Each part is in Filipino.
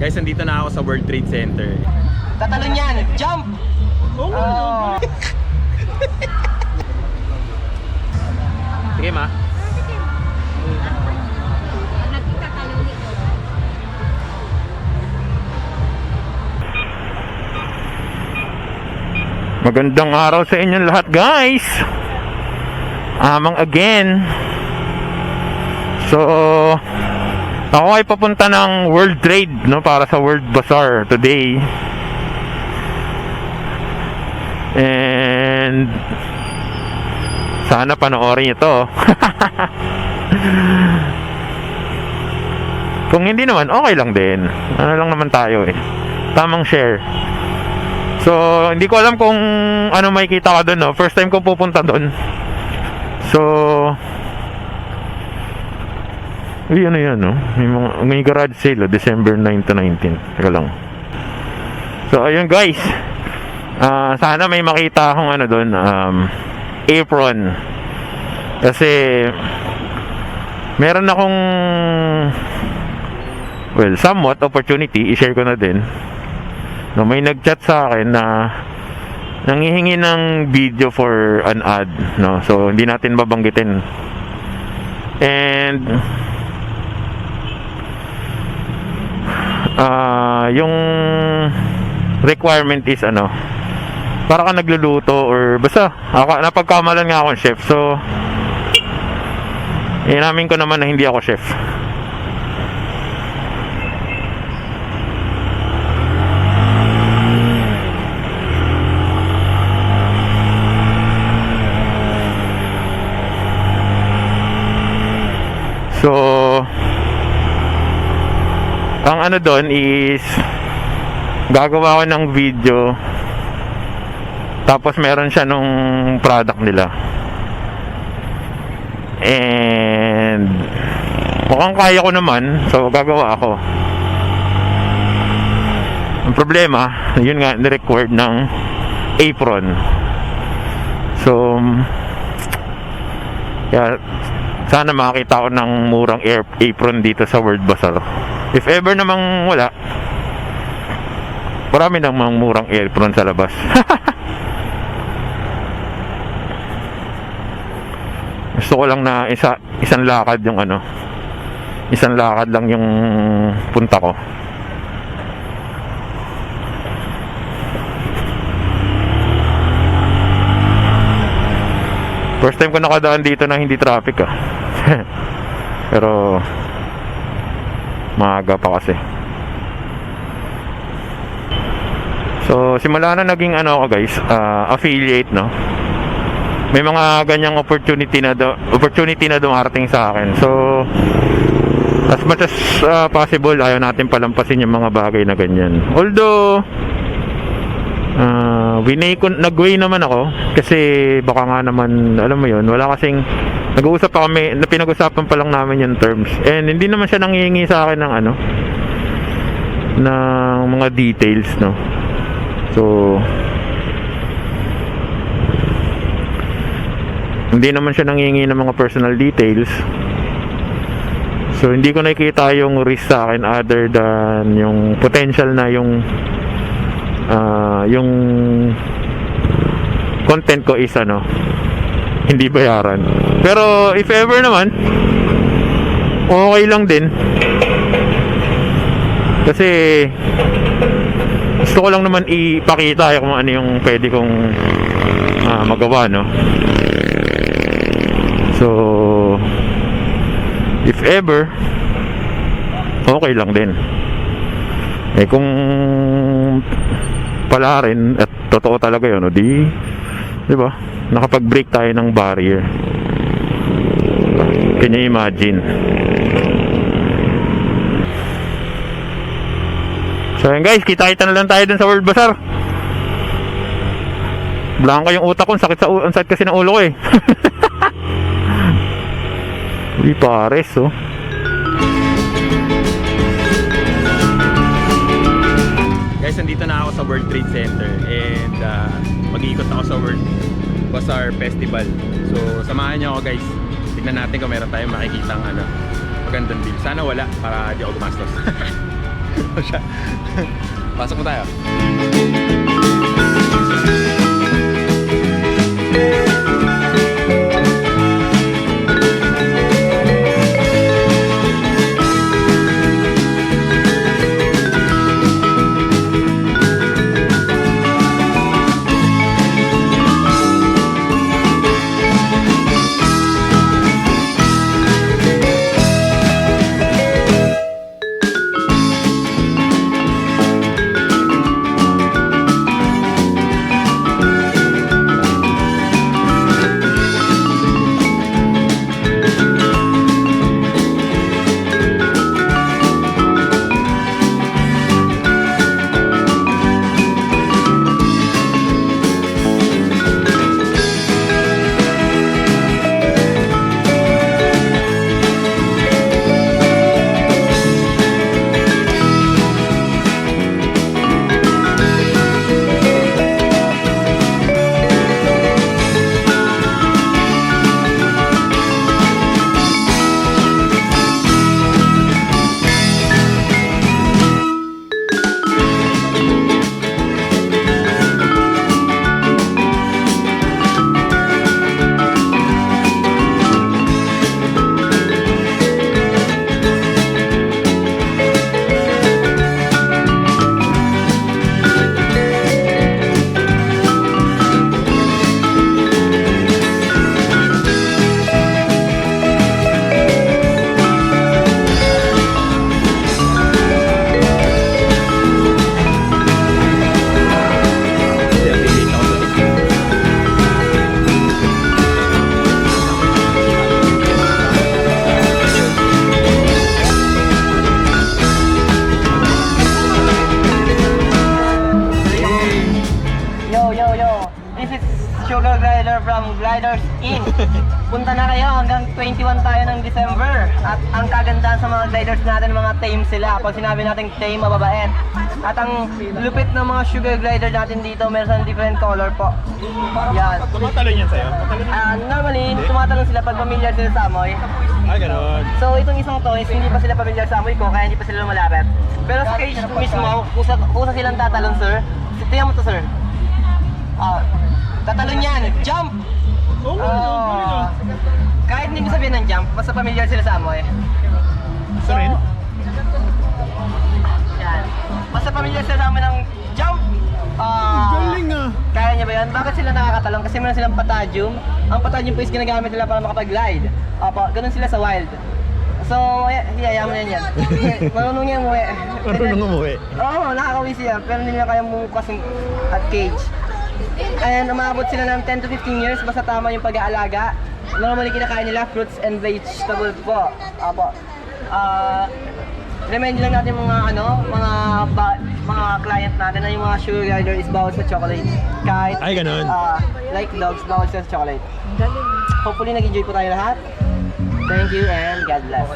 Guys, nandito na ako sa World Trade Center. Tatalon yan! Jump! Oh. Sige ma. Magandang araw sa inyong lahat, guys. Amang again. So, ako ay papunta ng World Trade, no, para sa World Bazaar today. And sana panoorin nyo to. Kung hindi naman, okay lang din. Ano lang naman tayo eh, tamang share. So, hindi ko alam kung ano makikita ka doon, no? First time kong pupunta doon. So, ano yan, no? May garage sale, December 9 to 19. Teka lang. So, ayun guys. Sana may makita akong ano doon, apron. Kasi, meron akong, well, somewhat opportunity. I-share ko na din. No, may nag-chat sa akin na nanghihingi ng video for an ad, no? So hindi natin babanggitin. And yung requirement is ano, para ka nagluluto or basta napagkamalan nga akong chef. So inamin ko naman na hindi ako chef. So, ang ano doon is gagawa ko ng video, tapos meron siya nung product nila, and mukhang kaya ko naman, so gagawa ako. Ang problema, yun nga, ni-required ng apron. So, kaya sana makakita ko ng murang apron dito sa World Bazaar. If ever namang wala, marami namang murang apron sa labas. Gusto ko lang na isang lakad yung ano, isang lakad lang yung punta ko. First time ko nakadaan dito na hindi traffic Pero maaga pa kasi. So simula na naging ano ako guys, affiliate, no. May mga ganyang opportunity na dumarating sa akin. So as much as possible, ayaw natin palampasin yung mga bagay na ganyan. Although nag-weigh naman ako kasi baka nga naman, alam mo yun, wala kasing nag-uusap pa kami, pinag-usapan pa lang namin yung terms, and hindi naman siya nanghihingi sa akin ng ano, ng mga details, no. So hindi naman siya nanghihingi ng mga personal details, so hindi ko nakikita yung risk sa akin other than yung potential na yung content ko is ano, hindi bayaran. Pero if ever naman, okay lang din, kasi gusto ko lang naman ipakita kung ano yung pwede kong magawa, no. So if ever, okay lang din. Eh kung pala rin at totoo talaga yun, no, di ba, nakapag-break tayo ng barrier. Can you imagine? So yun guys, kita-kita na lang tayo dun sa World Bazaar. Blanco yung utak ko, ang sakit kasi ng ulo ko eh. Uy pares, oh. Guys, nandito na ako sa World Trade Center and mag-iikot ako sa World Bazaar Festival. So samahan niyo ako guys. Tignan natin kung meron tayong makikita ng ano, magandang deal. Sana wala para di ako gumastos. Siya. Pasok mo tayo. Sugar Glider from Gliders Inn. Punta na kayo hanggang 21 tayo ng December. At ang kagandahan sa mga gliders natin, mga tame sila. Pag sinabi natin tame, mababait. At ang lupit ng mga sugar glider natin dito, meron silang different color po. Yan. Tumatalon yan sa'yo? Normally, tumatalon sila pag familiar sila sa amoy. Ah, gano'n. So itong isang to is hindi pa sila familiar sa amoy ko, kaya hindi pa sila lumalapit. Pero sa cage mismo, kusa silang tatalon, sir. Tingnan mo to, sir. Tatalon yan, jump! Kahit hindi sabihin ng jump, basta familiar sila sa amoy. Ito rin? Yan. Basta familiar sila sa amoy ng jump! Galing ah! Kaya niya ba yan? Bakit sila nakakatalon? Kasi meron silang patagium. Ang patagium po is ginagamit nila para makapag-glide. Ganun sila sa wild. So, hiyaya mo yan yan. Marunong yan umuwi. Marunong umuwi? Oo, nakakawi siya. Pero hindi nila kaya bumukas at cage. And umabot sila ng 10 to 15 years basta tama yung pag-aalaga. Normally kinakain nila fruits and vegetables po. Remind lang natin mga client natin na yung mga sugar glider is bawal sa chocolate. Kahit Ay, ganun. like dogs, bawal sa chocolate. Hopefully nag-enjoy po tayo lahat. Thank you and God bless.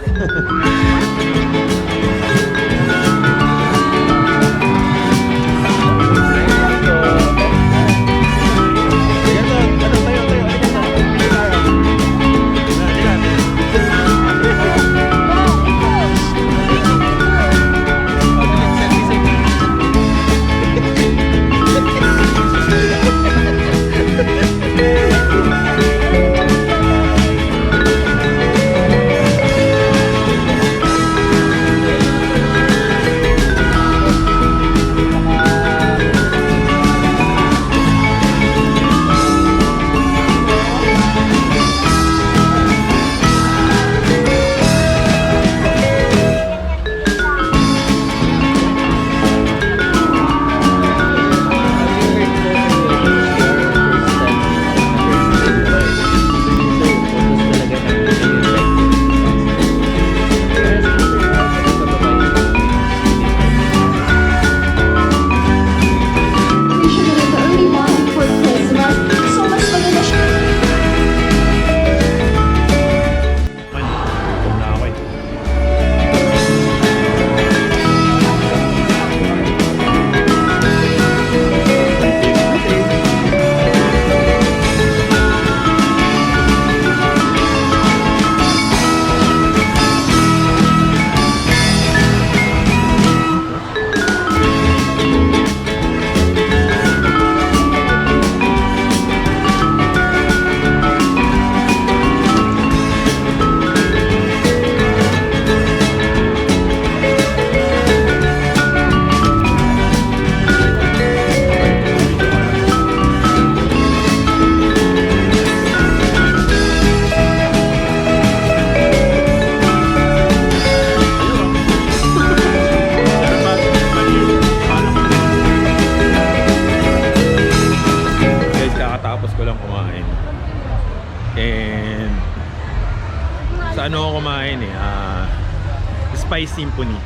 Spice Symphony.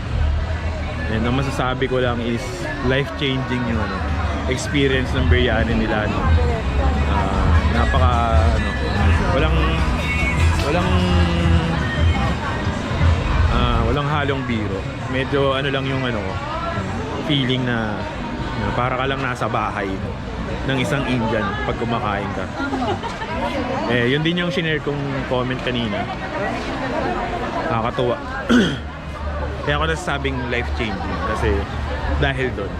And ang masasabi ko lang is life-changing yung experience ng biryani nila. Napaka walang halong biro. Medyo lang yung feeling na para ka lang nasa bahay ng isang Indian pag kumakain ka. Yun din yung shinare kong comment kanina. Nakakatuwa. Kaya ako nasasabing life-changing kasi dahil doon.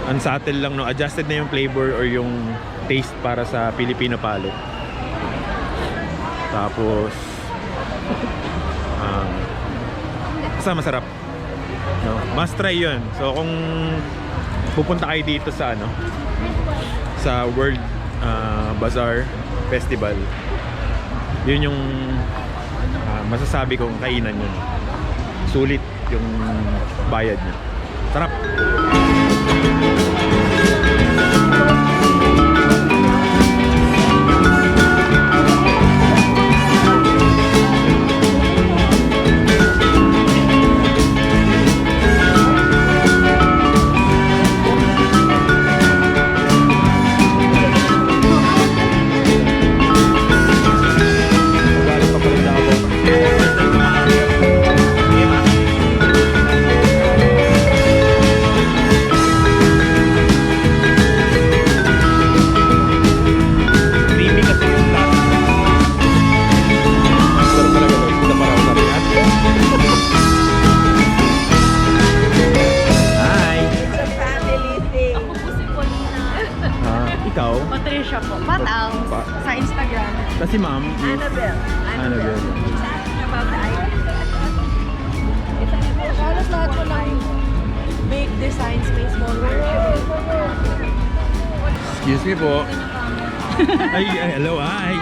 Unsubtle lang, adjusted na yung flavor or yung taste para sa Filipino palate. Tapos basta masarap. Must try yun. So kung pupunta kayo dito sa sa World Bazaar Festival, yun yung masasabi kong kainan yun. Sulit yung bayad niya. Sarap. Patricia po. Patang sa Instagram. Kasi ma'am is Annabelle. Halos lahat po ng big designs may small version. Excuse me po. Ay, hello, hi.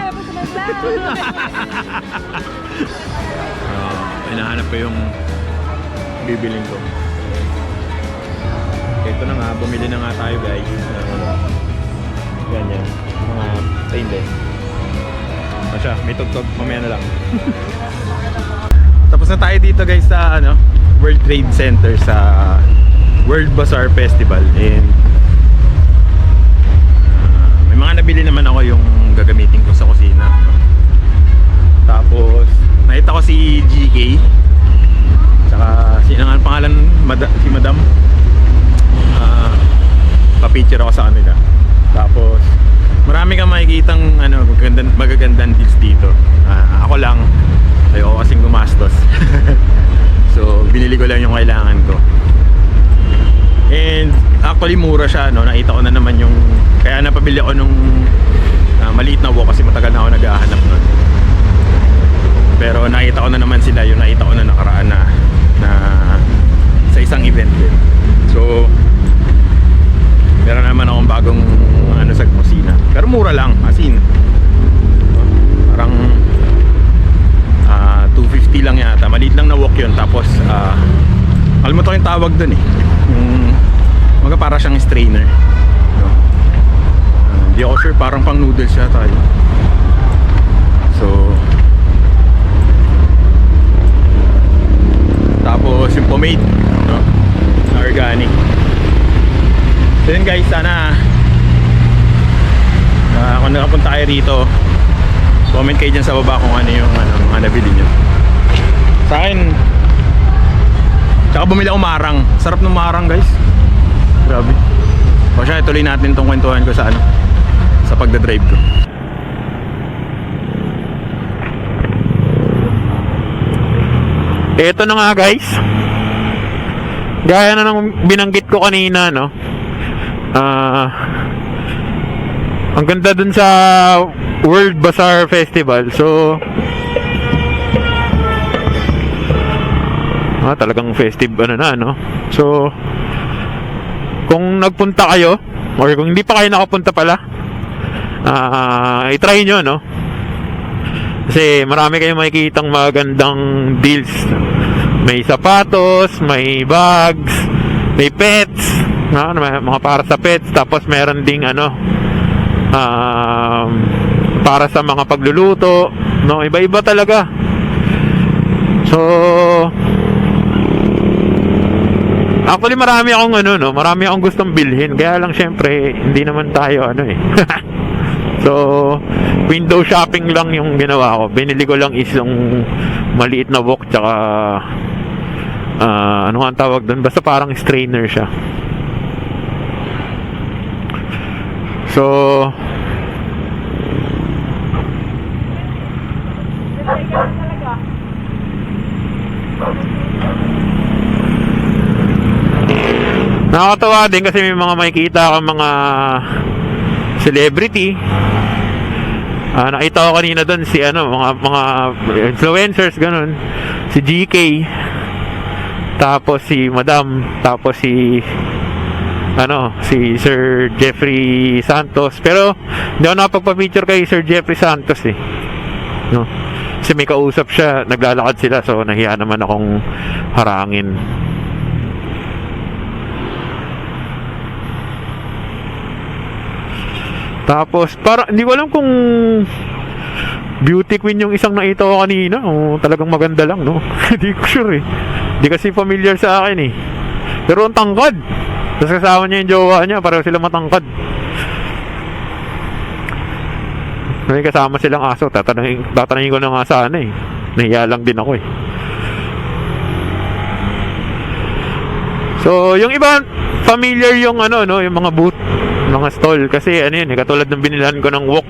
Hinahanap ko yung bibiling ko. Ito na nga, bumili na nga tayo guys. Ganyan, mga stainless. Siya, may tugtog, mamaya na lang. Tapos na tayo dito guys sa World Trade Center sa World Bazaar Festival. And may mga nabili naman ako yung gagamitin ko sa kusina. Tapos nakita ko si GK, tsaka sino nga ang pangalan, si Madam. Pa-picture ako sa kanila. Tapos marami kang makikitang magagandang deals dito. Ako lang, ayoko kasing gumastos. So binili ko lang yung kailangan ko. And actually mura siya, nakita ko na naman yung, kaya napabili ako nung maliit na wok kasi matagal na ako naghahanap nun. Pero nakita ko na naman sila, yung nakita ko na nakaraan na sa isang event din. So meron naman akong bagong sa kusina. Pero mura lang, as in parang 250 lang yata. Maliit lang na wok yun. Tapos kalimutan ko yung tawag dun mga para siyang strainer. Hindi ako sure, parang pang noodles siya tayo. So tapos yung pomade na organic. So yun guys, sana kung nakapunta kayo rito, comment kayo dyan sa baba kung ano yung mga nabili nyo. Sa akin, tsaka bumili ako marang. Sarap ng marang guys. Grabe. O siya, ituloy natin itong kwentuhan ko sa sa pagdadrive ko. Ito na nga guys, gaya na ng binanggit ko kanina, ang ganda dun sa World Bazaar Festival. So talagang festive So kung nagpunta kayo or kung hindi pa kayo nakapunta pala, i-try nyo, kasi marami kayong makikitang magandang deals. May sapatos, may bags, may pets, mga para sa pets. Tapos meron ding para sa mga pagluluto, iba-iba talaga. So, actually marami akong marami akong gustong bilhin. Kaya lang syempre, hindi naman tayo So, window shopping lang yung ginawa ko. Binili ko lang is yung maliit na wok, tsaka ano nga ang tawag doon? Basta parang strainer siya. So, nakakatawa din kasi may mga makikita kang mga celebrity. Nakita ko kanina doon si mga influencers ganun. Si GK, tapos si Madam, tapos si Sir Jeffrey Santos. Pero hindi ako nakapagpa-picture kay Sir Jeffrey Santos no? Kasi may kausap siya, naglalakad sila, so nahiya naman akong harangin. Tapos, hindi ko alam kung beauty queen yung isang nakita ko kanina o talagang maganda lang, no? Hindi ko sure Hindi kasi familiar sa akin Pero ang tangkad. Tapos kasama niya yung jowa niya, pareho sila matangkad. May kasama silang aso, tatanungin ko na nga sana Nahiya lang din ako So, yung iba familiar yung yung mga booth, mga stall, kasi katulad ng binilhan ko ng wok,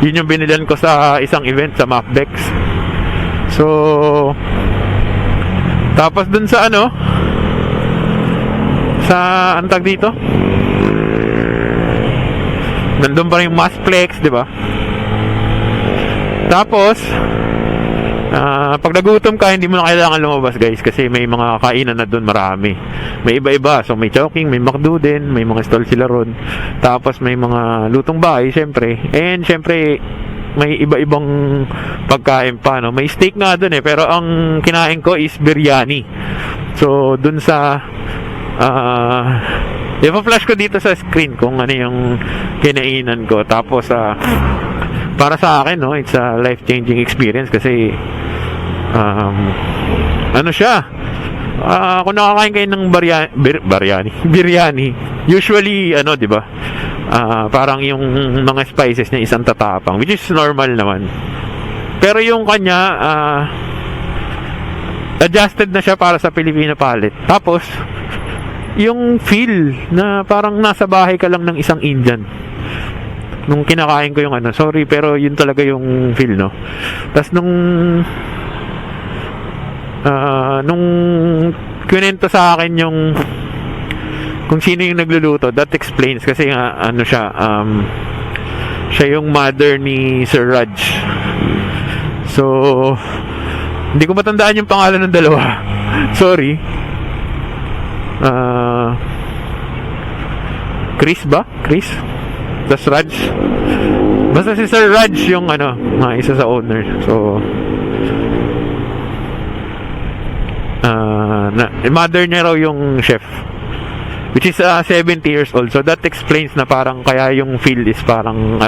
yun yung binilhan ko sa isang event sa Macbex. So, tapos dun sa sa antag dito, nandun pa rin yung Masplex, di ba? Tapos pag nagutom ka, hindi mo na kailangan lumabas, guys, kasi may mga kainan na doon, marami. May iba-iba. So may Chowking, may McDo din, may mga stall sila ron. Tapos may mga lutong bahay, syempre. And syempre, may iba-ibang pagkain pa, no? May steak nga doon pero ang kinain ko is biryani. So doon sa ipa-flash ko dito sa screen kung ano yung kinainan ko. Tapos para sa akin, no, it's a life-changing experience kasi siya, kung nakakain kayo ng biryani, usually di ba, parang yung mga spices niya isang tatapang, which is normal naman. Pero yung kanya adjusted na siya para sa Filipino palate. Tapos yung feel na parang nasa bahay ka lang ng isang Indian nung kinakain ko yung sorry, pero yun talaga yung feel, no? Tapos nung kwento sa akin yung kung sino yung nagluluto, that explains, kasi nga siya yung mother ni Sir Raj. So hindi ko matandaan yung pangalan ng dalawa. Sorry. Chris ba? Chris? Tas Raj. Basta si Sir Raj yung isa sa owner. So mother niya raw yung chef, which is 70 years old. So that explains na parang kaya yung feel is parang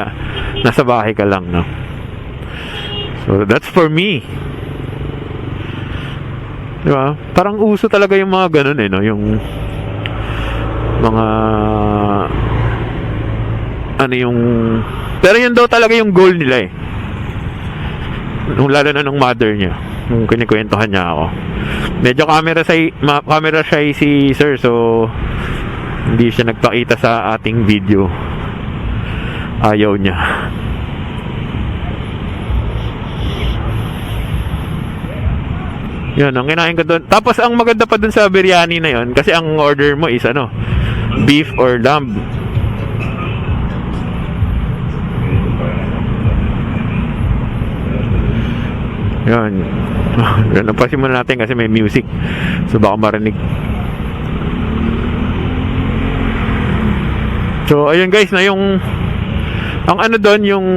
nasa bahay ka lang, no? So that's for me. Diba? Parang uso talaga yung mga ganun no? Yung mga pero yun daw talaga yung goal nila lalo na ng mother niya, nung kinikwentuhan niya ako. Medyo camera shy si sir, so hindi siya nagpakita sa ating video, ayaw niya. Yun, ang kinain ko doon. Tapos ang maganda pa doon sa biryani na yun, kasi ang order mo is beef or lamb. Yan. Napasin muna natin kasi may music, so baka marinig. So ayun guys, na yung ang doon yung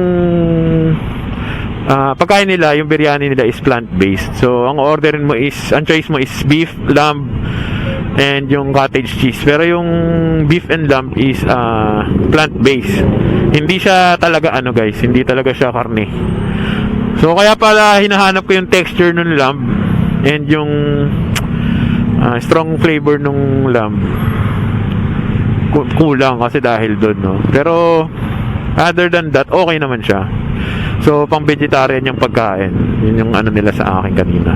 pagkain nila, yung biryani nila is plant-based. So ang orderin mo is, ang choice mo is beef, lamb, and yung cottage cheese. Pero yung beef and lamb is plant-based. Hindi siya talaga guys, hindi talaga siya karne. So kaya pala hinahanap ko yung texture ng lamb, And yung strong flavor nung lamb kulang kasi dahil doon, no. Pero other than that, okay naman siya. So pang vegetarian yung pagkain. Yun yung ano nila sa akin kanina.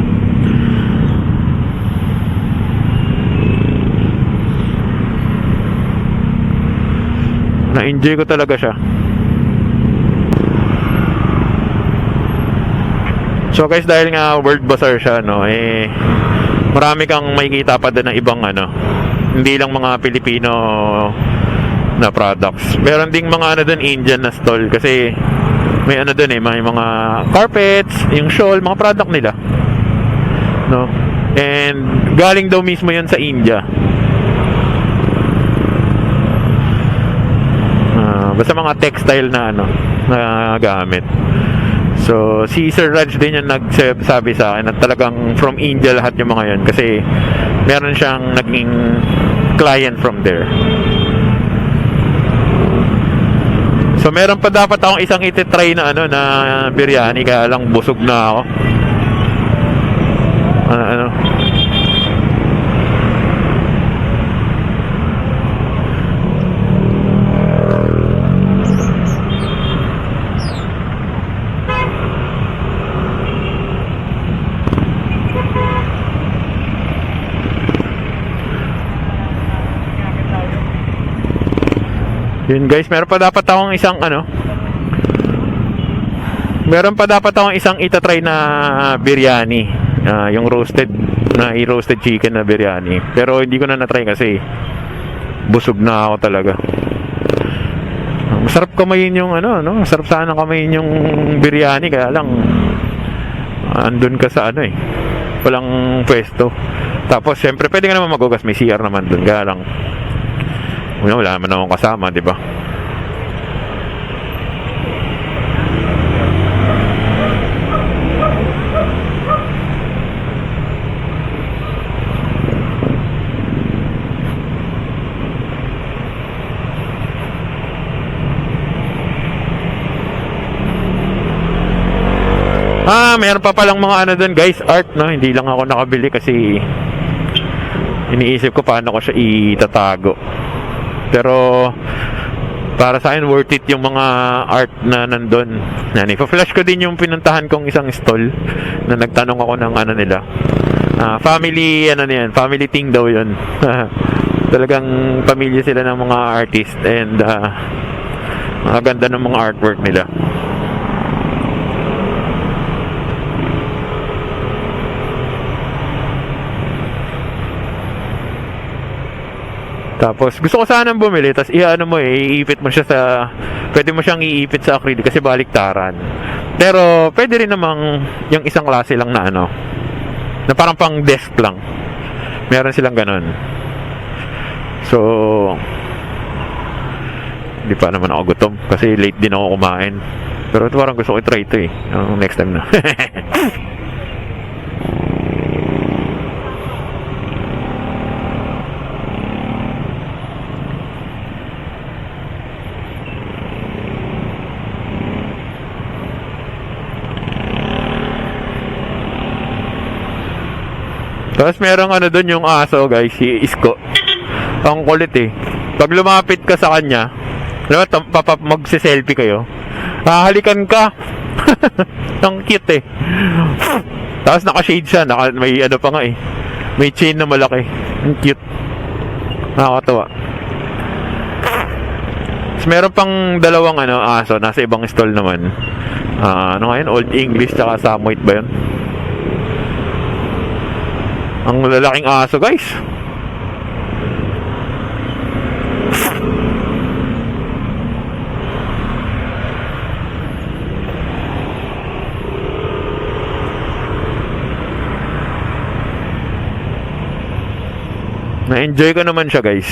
Na-enjoy ko talaga siya. So guys, dahil nga World Bazaar siya, no, marami kang makikita pa din ng ibang hindi lang mga Pilipino na products. Meron ding mga doon, Indian na stall kasi may doon may mga carpets, yung shawl, mga product nila. No? And galing daw mismo 'yun sa India. Basta mga textile na na gamit. So si Sir Raj din yung nagsabi sa akin na talagang from India lahat yung mga yun kasi meron siyang naging client from there. So meron pa dapat akong isang ititry na na biryani, kaya lang busog na ako. Yun guys, meron pa dapat akong isang itatry na biryani, yung roasted chicken na biryani, pero hindi ko na natry kasi busog na ako talaga. Masarap kamayin yung masarap sana kamayin yung biryani, kaya lang andun ka sa walang pwesto. Tapos syempre pwede ka naman magugas, may CR naman dun, kaya lang wala naman akong kasama, di ba? Meron pa palang mga doon guys, art, no? Hindi lang ako nakabili kasi iniisip ko paano ko siya itatago. Pero para sa akin worth it yung mga art na nandun. Ipa-flash ko din yung pinuntahan kong isang stall na nagtanong ako ng nila. Family family thing daw yun. Talagang pamilya sila ng mga artist and ang ganda ng mga artwork nila. Tapos gusto ko sanang bumili, tapos iipit mo siya pwede mo siyang iipit sa acrylic kasi baliktaran. Pero pwede rin namang yung isang klase lang na na parang pang desk lang. Meron silang ganun. So hindi pa naman ako gutom kasi late din ako kumain. Pero parang gusto ko i-try ito next time na. Tapos merong doon yung aso guys, si Isko. Ang kulit Pag lumapit ka sa kanya, magse-selfie kayo, hahalikan ka. Ang cute Tapos naka-shade siya, may pa nga may chain na malaki. Ang cute. Nakakatawa. Tapos meron pang dalawang aso, nasa ibang stall naman. Old English tsaka Samoyed ba yun? Ang lalaking aso guys. Na-enjoy ko naman siya guys.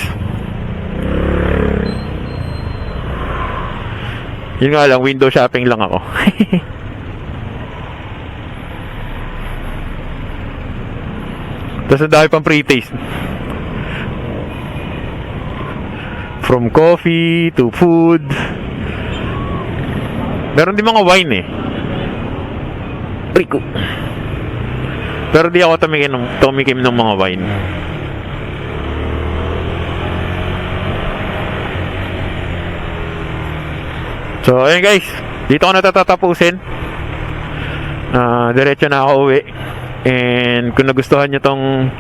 Yun nga lang, window shopping lang ako. Tapos ang dami pang pre-taste. From coffee to food. Meron din mga wine Rico. Pero di ako tumikim ng mga wine. So, ayun guys. Dito ko na tatapusin. Diretso na ako uwi. And kung nagustuhan nyo tong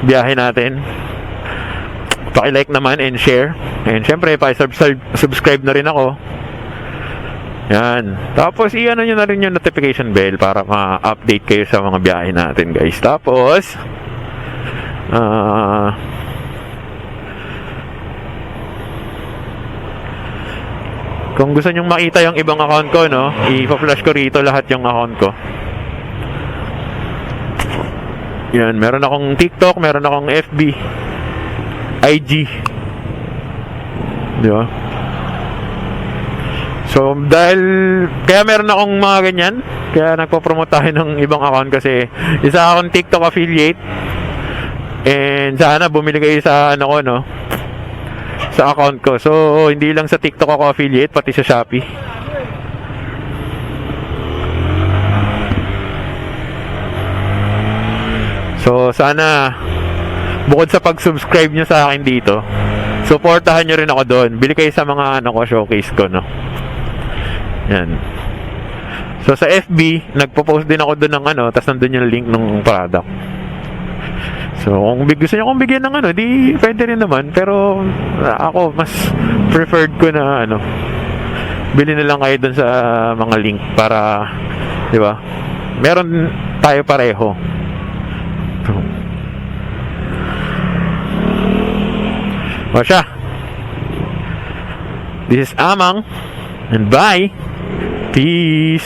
biyahe natin, paki-like naman and share. And syempre, paki-subscribe na rin ako. Yan. Tapos, i-ano nyo na rin yung notification bell para ma-update kayo sa mga biyahe natin, guys. Tapos, kung gusto nyong makita yung ibang account ko, no, ipa-flash ko rito lahat yung account ko. Yan, meron akong TikTok, meron akong FB, IG. Di ba? So, kaya meron akong mga ganyan, kaya nagpo-promote tayo ng ibang account kasi isa akong TikTok affiliate. And sana bumili kayo sa sa account ko. So, hindi lang sa TikTok ako affiliate, pati sa Shopee. So, sana bukod sa pag-subscribe nyo sa akin dito, supportahan nyo rin ako doon. Bili kayo sa mga showcase ko, no? Yan. So, sa FB, nagpo-post din ako doon ng tas nandun yung link ng product. So, kung gusto nyo akong bigyan ng di pwede rin naman. Pero, ako, mas preferred ko na, bili na lang kayo dun sa mga link para, di ba? Meron tayo pareho. O siya. This is Amang. And bye. Peace.